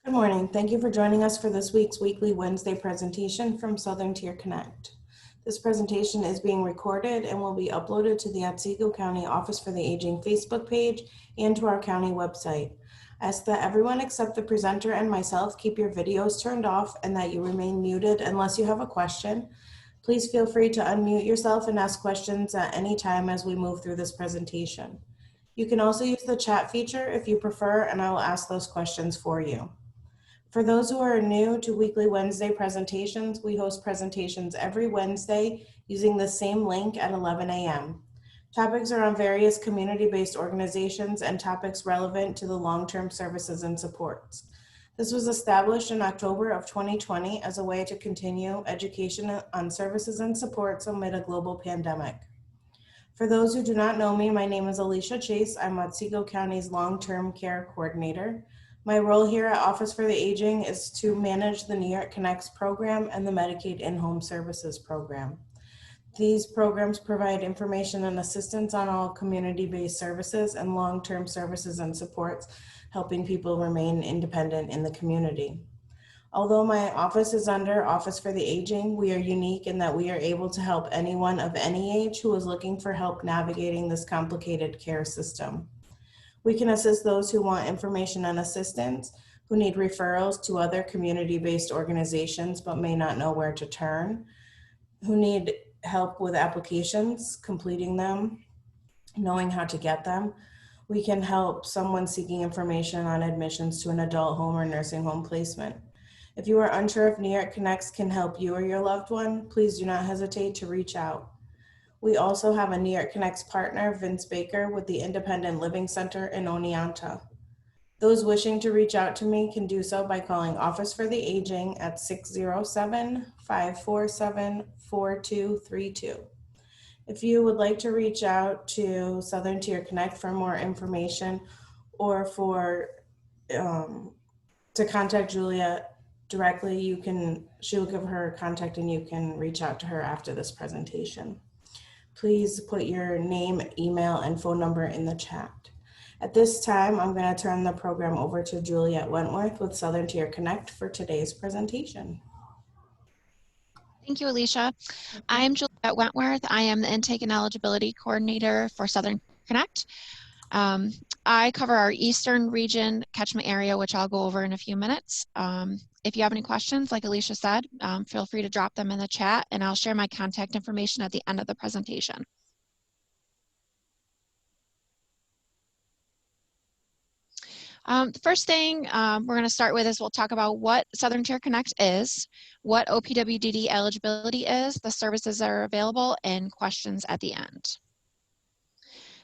Good morning. Thank you for joining us for this week's weekly Wednesday presentation from Southerntier Connect. This presentation is being recorded and will be uploaded to the Otsego County Office for the Aging Facebook page and to our county website. I ask that everyone except the presenter and myself keep your videos turned off and that you remain muted unless you have a question. Please feel free to unmute yourself and ask questions at any time as we move through this presentation. You can also use the chat feature if you prefer, and I will ask those questions for you. For those who are new to weekly Wednesday presentations, we host presentations every Wednesday using the same link at 11 a.m. Topics are on various community-based organizations and topics relevant to the long-term services and supports. This was established in October of 2020 as a way to continue education on services and supports amid a global pandemic. For those who do not know me, my name is Alicia Chase. I'm Otsego County's long-term care coordinator. My role here at Office for the Aging is to manage the New York Connects program and the Medicaid in-home services program. These programs provide information and assistance on all community-based services and long-term services and supports, helping people remain independent in the community. Although my office is under Office for the Aging, we are unique in that we are able to help anyone of any age who is looking for help navigating this complicated care system. We can assist those who want information and assistance, who need referrals to other community-based organizations but may not know where to turn, who need help with applications, completing them, knowing how to get them. We can help someone seeking information on admissions to an adult home or nursing home placement. If you are unsure if New York Connects can help you or your loved one, please do not hesitate to reach out. We also have a New York Connects partner, Vince Baker, with the Independent Living Center in Oneonta. Those wishing to reach out to me can do so by calling Office for the Aging at 607-547-4232. If you would like to reach out to Southerntier Connect for more information or to contact Julia directly, she will give her contact and you can reach out to her after this presentation. Please put your name, email, and phone number in the chat. At this time, I'm going to turn the program over to Juliet Wentworth with Southerntier Connect for today's presentation. Thank you, Alicia. I'm Juliet Wentworth. I am the Intake and Eligibility Coordinator for Southern Connect. I cover our Eastern region catchment area, which I'll go over in a few minutes. If you have any questions, like Alicia said, feel free to drop them in the chat and I'll share my contact information at the end of the presentation. The first thing we're going to start with is we'll talk about what Southerntier Connect is, what OPWDD eligibility is, the services that are available, and questions at the end.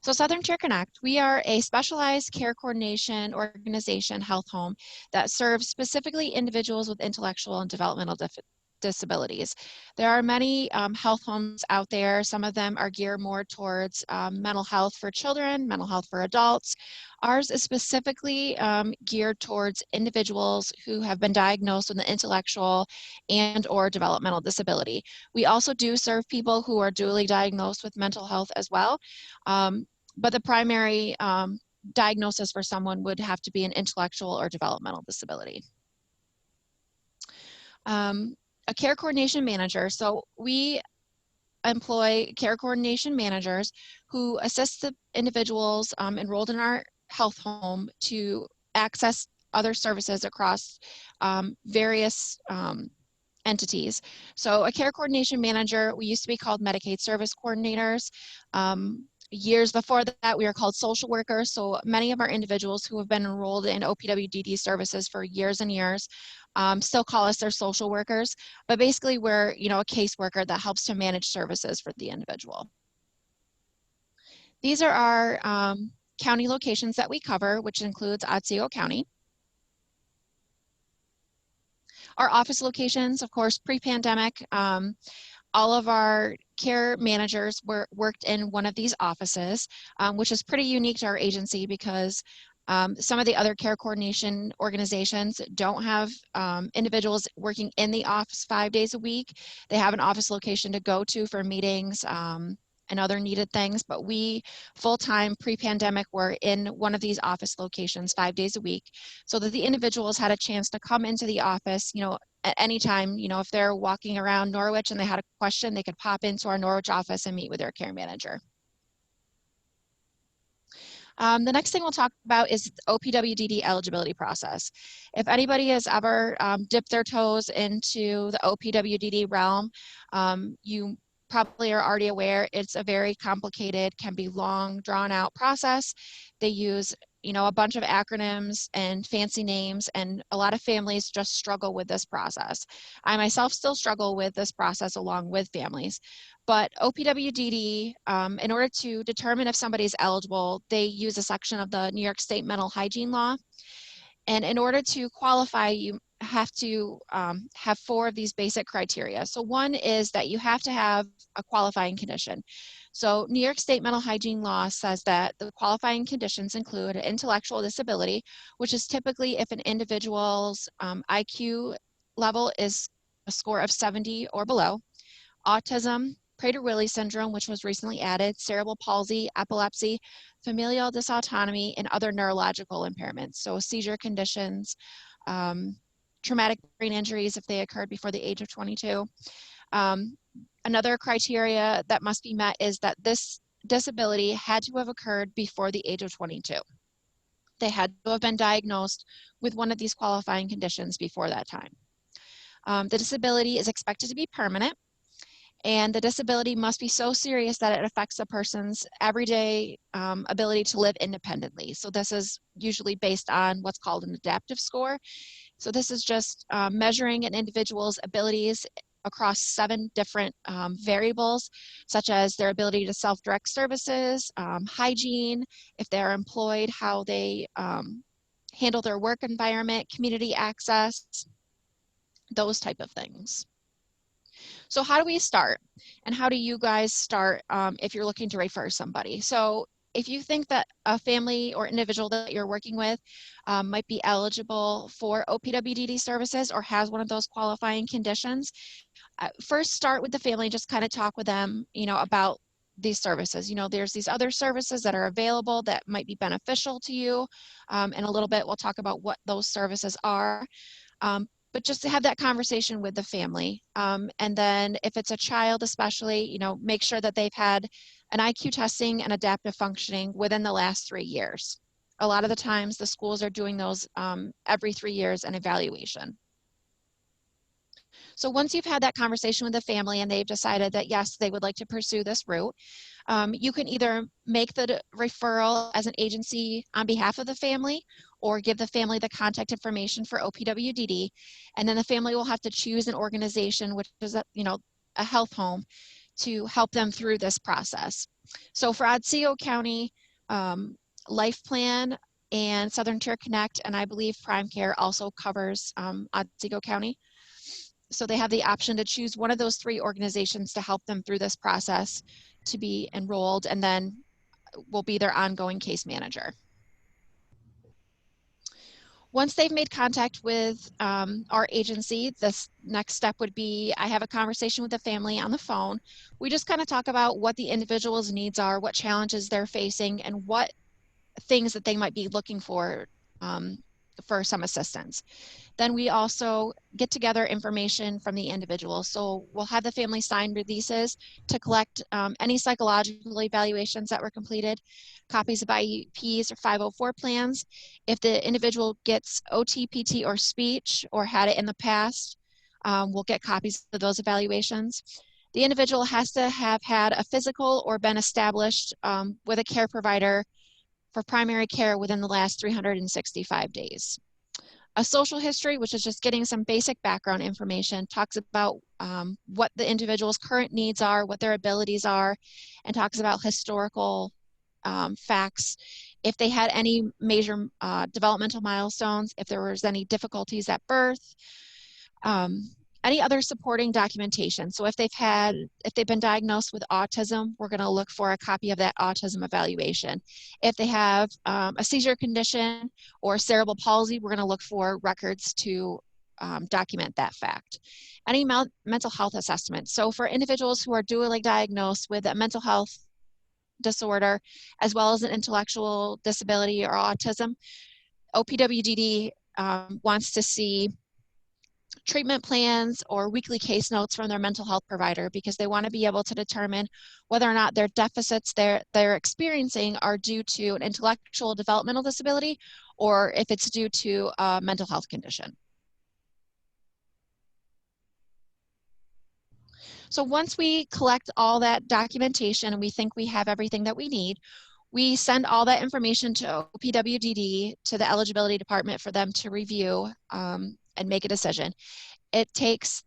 So Southerntier Connect, we are a specialized care coordination organization health home that serves specifically individuals with intellectual and developmental disabilities. There are many health homes out there. Some of them are geared more towards mental health for children, mental health for adults. Ours is specifically geared towards individuals who have been diagnosed with an intellectual and or developmental disability. We also do serve people who are dually diagnosed with mental health as well. But the primary diagnosis for someone would have to be an intellectual or developmental disability. A care coordination manager. So we employ care coordination managers who assist the individuals enrolled in our health home to access other services across various entities. So a care coordination manager, we used to be called Medicaid service coordinators. Years before that, we were called social workers. So many of our individuals who have been enrolled in OPWDD services for years and years still call us their social workers. But basically, we're a caseworker that helps to manage services for the individual. These are our county locations that we cover, which includes Otsego County. Our office locations, of course, pre-pandemic, all of our care managers worked in one of these offices, which is pretty unique to our agency because some of the other care coordination organizations don't have individuals working in the office 5 days a week. They have an office location to go to for meetings, and other needed things, but we full-time pre-pandemic were in one of these office locations 5 days a week so that the individuals had a chance to come into the office, at any time. If they're walking around Norwich and they had a question, they could pop into our Norwich office and meet with their care manager. The next thing we'll talk about is the OPWDD eligibility process. If anybody has ever dipped their toes into the OPWDD realm, you probably are already aware it's a very complicated, can be long, drawn out process. They use a bunch of acronyms and fancy names, and a lot of families just struggle with this process. I myself still struggle with this process along with families. But OPWDD, in order to determine if somebody is eligible, they use a section of the New York State Mental Hygiene Law. And in order to qualify, you have to have 4 of these basic criteria. So one is that you have to have a qualifying condition. So New York State Mental Hygiene Law says that the qualifying conditions include an intellectual disability, which is typically if an individual's IQ level is a score of 70 or below, autism, Prader-Willi syndrome, which was recently added, cerebral palsy, epilepsy, familial dysautonomy, and other neurological impairments. So seizure conditions, traumatic brain injuries if they occurred before the age of 22. Another criteria that must be met is that this disability had to have occurred before the age of 22. They had to have been diagnosed with one of these qualifying conditions before that time. The disability is expected to be permanent, and the disability must be so serious that it affects a person's everyday ability to live independently. So this is usually based on what's called an adaptive score. So this is just measuring an individual's abilities across 7 different variables, such as their ability to self-direct services, hygiene, if they're employed, how they handle their work environment, community access, those type of things. So how do we start? And how do you guys start if you're looking to refer somebody? So if you think that a family or individual that you're working with might be eligible for OPWDD services or has one of those qualifying conditions, first start with the family, just kind of talk with them, about these services. There's these other services that are available that might be beneficial to you. In a little bit, we'll talk about what those services are. But just to have that conversation with the family. And then if it's a child especially, make sure that they've had an IQ testing and adaptive functioning within the last 3 years. A lot of the times the schools are doing those every 3 years, an evaluation. So once you've had that conversation with the family and they've decided that yes, they would like to pursue this route, you can either make the referral as an agency on behalf of the family or give the family the contact information for OPWDD, and then the family will have to choose an organization, which is a health home, to help them through this process. So for Otsego County, Life Plan and Southerntier Connect, and I believe Prime Care also covers Otsego County. So they have the option to choose one of those 3 organizations to help them through this process to be enrolled, and then will be their ongoing case manager. Once they've made contact with our agency, this next step would be I have a conversation with the family on the phone. We just kind of talk about what the individual's needs are, what challenges they're facing, and what things that they might be looking for some assistance. Then we also get together information from the individual. So we'll have the family sign releases to collect any psychological evaluations that were completed, copies of IEPs or 504 plans. If the individual gets OT, PT, or speech, or had it in the past, we'll get copies of those evaluations. The individual has to have had a physical or been established with a care provider for primary care within the last 365 days. A social history, which is just getting some basic background information, talks about what the individual's current needs are, what their abilities are, and talks about historical facts. If they had any major developmental milestones, if there was any difficulties at birth, any other supporting documentation. So if they've been diagnosed with autism, we're going to look for a copy of that autism evaluation. If they have a seizure condition or cerebral palsy, we're going to look for records to document that fact. Any mental health assessment. So for individuals who are dually diagnosed with a mental health disorder, as well as an intellectual disability or autism, OPWDD wants to see treatment plans or weekly case notes from their mental health provider, because they want to be able to determine whether or not their deficits they're experiencing are due to an intellectual developmental disability or if it's due to a mental health condition. So once we collect all that documentation and we think we have everything that we need, we send all that information to OPWDD, to the eligibility department, for them to review and make a decision. It takes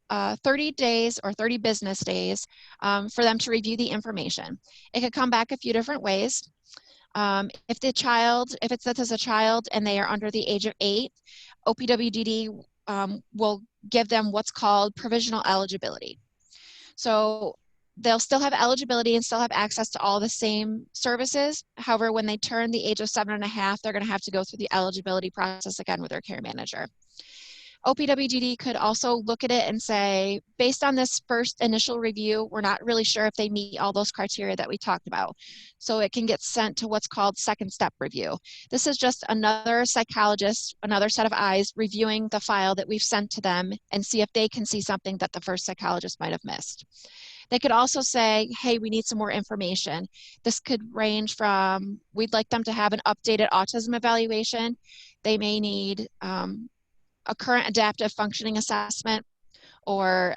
30 days or 30 business days for them to review the information. It could come back a few different ways. If it's this is a child and they are under the age of 8, OPWDD will give them what's called provisional eligibility. So they'll still have eligibility and still have access to all the same services. However, when they turn the age of 7.5, they're going to have to go through the eligibility process again with their care manager. OPWDD could also look at it and say, based on this first initial review, we're not really sure if they meet all those criteria that we talked about. So it can get sent to what's called second step review. This is just another psychologist, another set of eyes reviewing the file that we've sent to them and see if they can see something that the first psychologist might have missed. They could also say, hey, we need some more information. This could range from, we'd like them to have an updated autism evaluation. They may need a current adaptive functioning assessment, or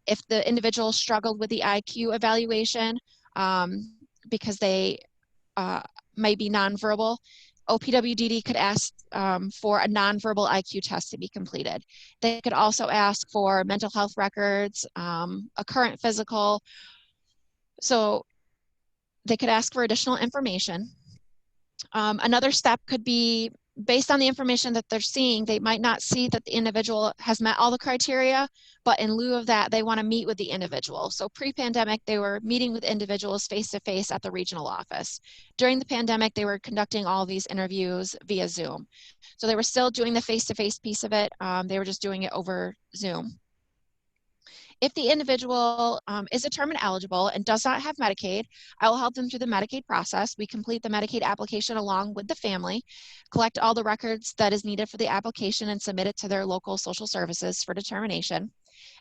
if the individual struggled with the IQ evaluation because they may be nonverbal, OPWDD could ask for a nonverbal IQ test to be completed. They could also ask for mental health records, a current physical. So they could ask for additional information. Another step could be, based on the information that they're seeing, they might not see that the individual has met all the criteria, but in lieu of that, they want to meet with the individual. So pre-pandemic, they were meeting with individuals face-to-face at the regional office. During the pandemic, they were conducting all these interviews via Zoom. So they were still doing the face-to-face piece of it. They were just doing it over Zoom. If the individual is determined eligible and does not have Medicaid, I will help them through the Medicaid process. We complete the Medicaid application along with the family, collect all the records that is needed for the application, and submit it to their local social services for determination.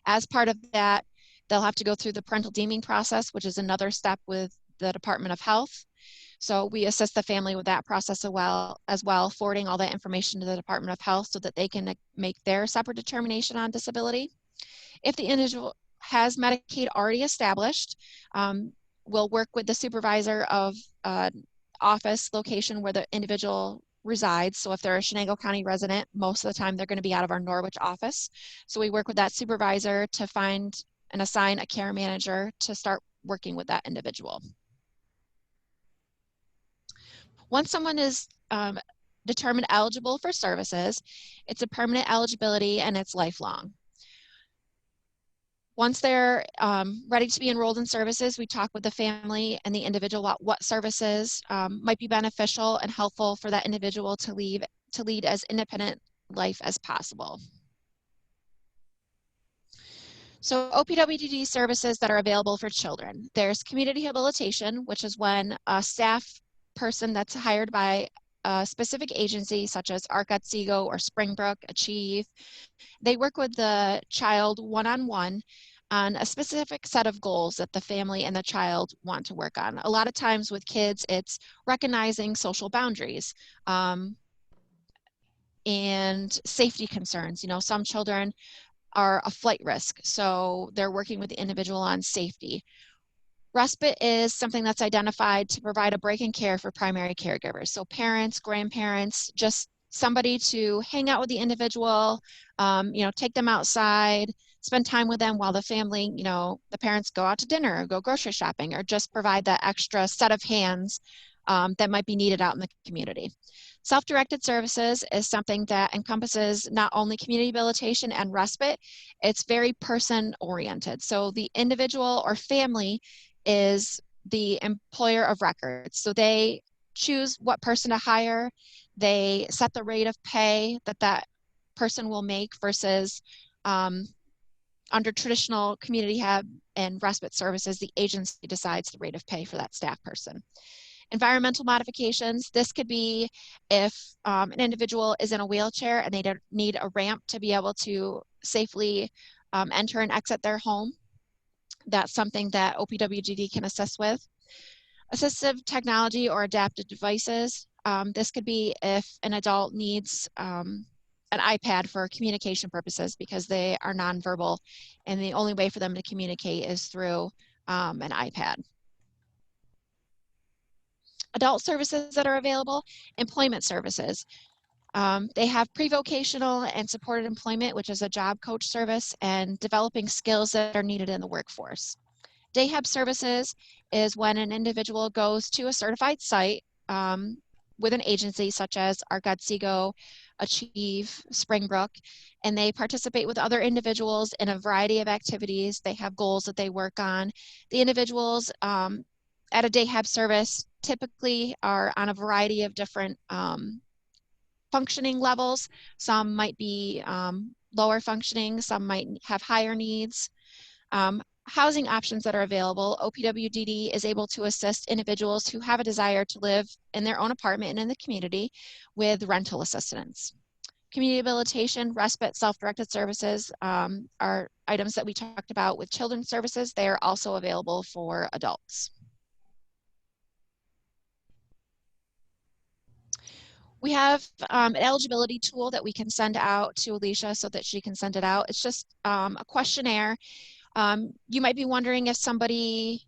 As part of that, they'll have to go through the parental deeming process, which is another step with the Department of Health. So we assist the family with that process as well, forwarding all that information to the Department of Health so that they can make their separate determination on disability. If the individual has Medicaid already established, we'll work with the supervisor of office location where the individual resides. So if they're a Chenango County resident, most of the time they're going to be out of our Norwich office. So we work with that supervisor to find and assign a care manager to start working with that individual. Once someone is determined eligible for services, it's a permanent eligibility and it's lifelong. Once they're ready to be enrolled in services, we talk with the family and the individual about what services might be beneficial and helpful for that individual to lead as independent life as possible. So OPWDD services that are available for children. There's community habilitation, which is when a staff person that's hired by a specific agency such as ARC-Otsego or Springbrook, Achieve, they work with the child one-on-one on a specific set of goals that the family and the child want to work on. A lot of times with kids, it's recognizing social boundaries and safety concerns. You know, some children are a flight risk, so they're working with the individual on safety. Respite is something that's identified to provide a break in care for primary caregivers. So parents, grandparents, just somebody to hang out with the individual, you know, take them outside, spend time with them while the family, you know, the parents go out to dinner or go grocery shopping, or just provide that extra set of hands that might be needed out in the community. Self-directed services is something that encompasses not only community habilitation and respite, it's very person-oriented. So the individual or family is the employer of records. So they choose what person to hire, they set the rate of pay that person will make versus under traditional community hub and respite services, the agency decides the rate of pay for that staff person. Environmental modifications, this could be if an individual is in a wheelchair and they don't need a ramp to be able to safely enter and exit their home. That's something that OPWDD can assist with. Assistive technology or adaptive devices. This could be if an adult needs an iPad for communication purposes because they are nonverbal and the only way for them to communicate is through an iPad. Adult services that are available, employment services. They have pre-vocational and supported employment, which is a job coach service, and developing skills that are needed in the workforce. Day hub services is when an individual goes to a certified site with an agency such as our Otsego, Achieve, Springbrook, and they participate with other individuals in a variety of activities. They have goals that they work on. The individuals at a day hub service typically are on a variety of different functioning levels. Some might be lower functioning, some might have higher needs. Housing options that are available, OPWDD is able to assist individuals who have a desire to live in their own apartment and in the community with rental assistance. Community habilitation, respite, self-directed services are items that we talked about with children's services. They are also available for adults. We have an eligibility tool that we can send out to Alicia so that she can send it out. It's just a questionnaire. You might be wondering if somebody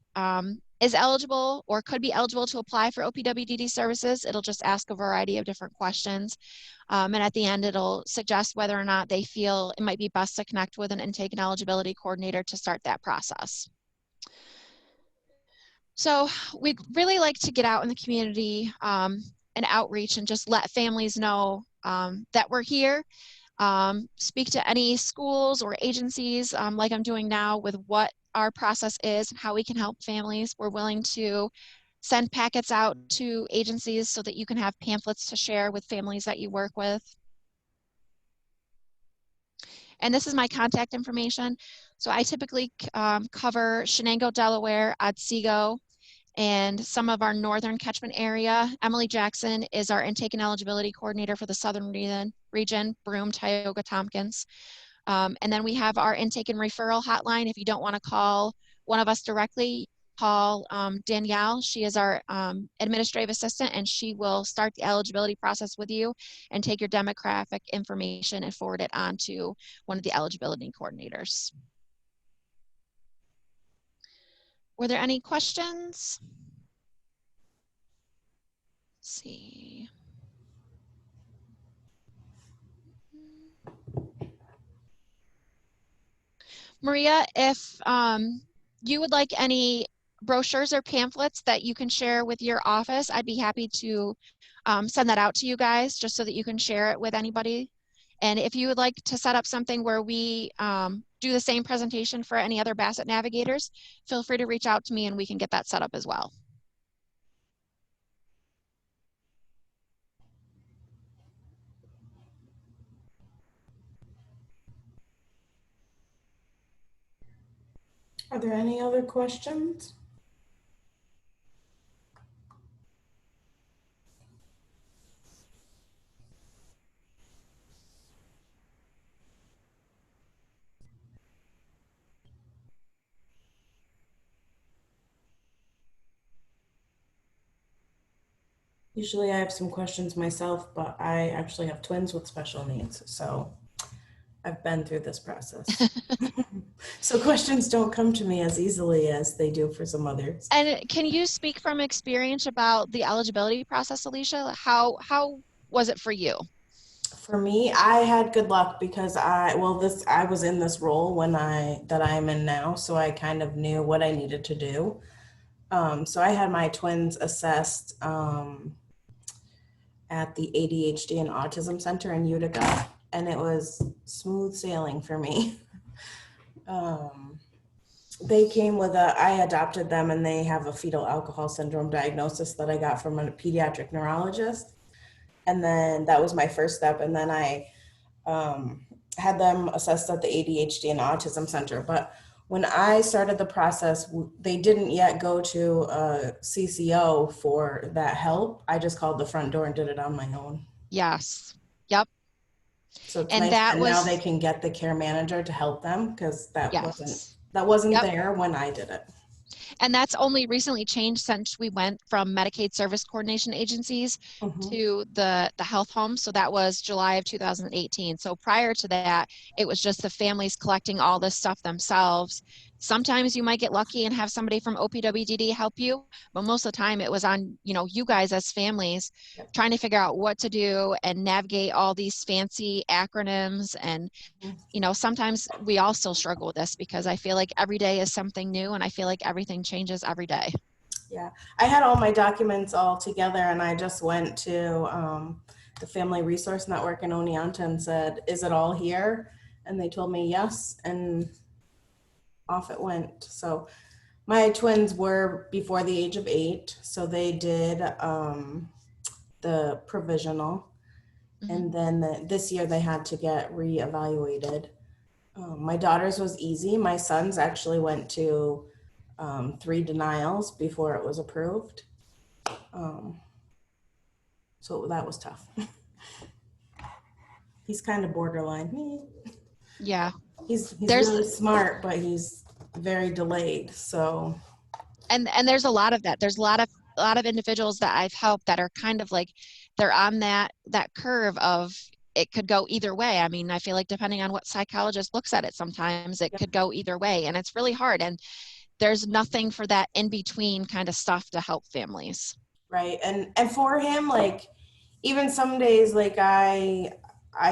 is eligible or could be eligible to apply for OPWDD services. It'll just ask a variety of different questions. And at the end, it'll suggest whether or not they feel it might be best to connect with an intake and eligibility coordinator to start that process. So we'd really like to get out in the community and outreach and just let families know that we're here. Speak to any schools or agencies like I'm doing now with what our process is and how we can help families. We're willing to send packets out to agencies so that you can have pamphlets to share with families that you work with. And this is my contact information. So I typically cover Shenango, Delaware, Otsego, and some of our northern catchment area. Emily Jackson is our intake and eligibility coordinator for the southern region, Broome, Tioga, Tompkins. And then we have our intake and referral hotline. If you don't want to call one of us directly, call Danielle. She is our administrative assistant, and she will start the eligibility process with you and take your demographic information and forward it on to one of the eligibility coordinators. Were there any questions? Let's see. Maria, if you would like any brochures or pamphlets that you can share with your office, I'd be happy to send that out to you guys just so that you can share it with anybody. And if you would like to set up something where we do the same presentation for any other Bassett navigators, feel free to reach out to me and we can get that set up as well. Are there any other questions? Usually I have some questions myself, but I actually have twins with special needs, so I've been through this process. So questions don't come to me as easily as they do for some others. And can you speak from experience about the eligibility process, Alicia? How was it for you? For me, I had good luck because I was in this role that I'm in now, so I kind of knew what I needed to do. So I had my twins assessed at the ADHD and Autism Center in Utica, and it was smooth sailing for me. They came with I adopted them, and they have a fetal alcohol syndrome diagnosis that I got from a pediatric neurologist. And then that was my first step. And then I had them assessed at the ADHD and Autism Center. But when I started the process, they didn't yet go to CCO for that help. I just called the front door and did it on my own. Yes. Yep. So it's And nice that that now they was, can get the care manager to help them, because yes. that wasn't Yep. there when I did it. And that's only recently changed since we went from Medicaid service coordination agencies Mhm. to the health home. So that was July of 2018. So prior to that, it was just the families collecting all this stuff themselves. Sometimes you might get lucky and have somebody from OPWDD help you, but most of the time it was on, you guys as families Yep. trying to figure out what to do and navigate all these fancy acronyms. And sometimes we all still struggle with this because I feel like every day is something new and I feel like everything changes every day. Yeah, I had all my documents all together, and I just went to the Family Resource Network in Oneonta and said, "Is it all here?" And they told me yes, and off it went. So my twins were before the age of 8, so they did the provisional, Mhm. and then this year they had to get reevaluated. My daughter's was easy. My son's actually went to 3 denials before it was approved. Um, so that was tough. He's kind of borderline. Yeah. He's There's really smart, but he's very delayed. So and there's a lot of that. There's a lot of individuals that I've helped that are kind of like they're on that curve of it could go either way. I mean, I feel like depending on what psychologist looks at it, sometimes it yeah, could go either way, and it's really hard. And there's nothing for that in between kind of stuff to help families. right. And for him, like even some days, like I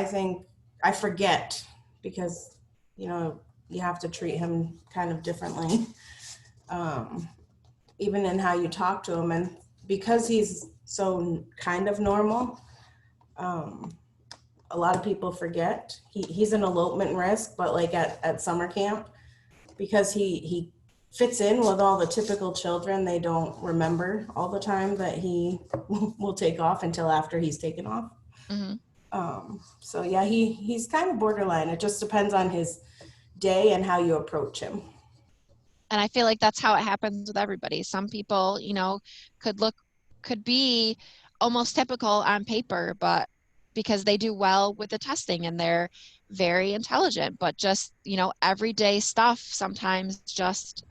think I forget, because you know you have to treat him kind of differently, um, even in how you talk to him, and because he's so kind of normal. Um, a lot of people forget he's an elopement risk, but like at summer camp, because he fits in with all the typical children, they don't remember all the time that he will take off until after he's taken off. Hmm. So yeah, he's kind of borderline. It just depends on his day and how you approach him. And I feel like that's how it happens with everybody. Some people, could look, could be almost typical on paper, but because they do well with the testing and they're very intelligent, but just, everyday stuff sometimes just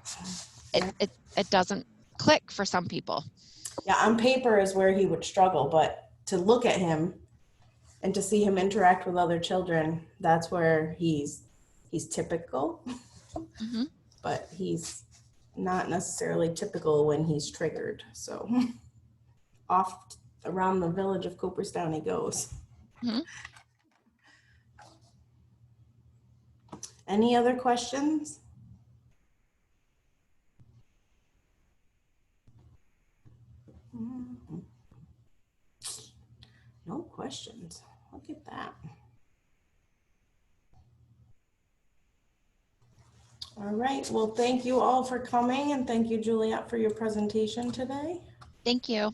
it Yeah, it it doesn't click for some people. yeah. On paper is where he would struggle, but to look at him and to see him interact with other children, that's where he's typical, Hmm. but he's not necessarily typical when he's triggered. So off around the village of Cooperstown he goes. Hmm. Any other questions? No questions. Look at that. All right. Well, thank you all for coming, and thank you, Juliet, for your presentation today. Thank you.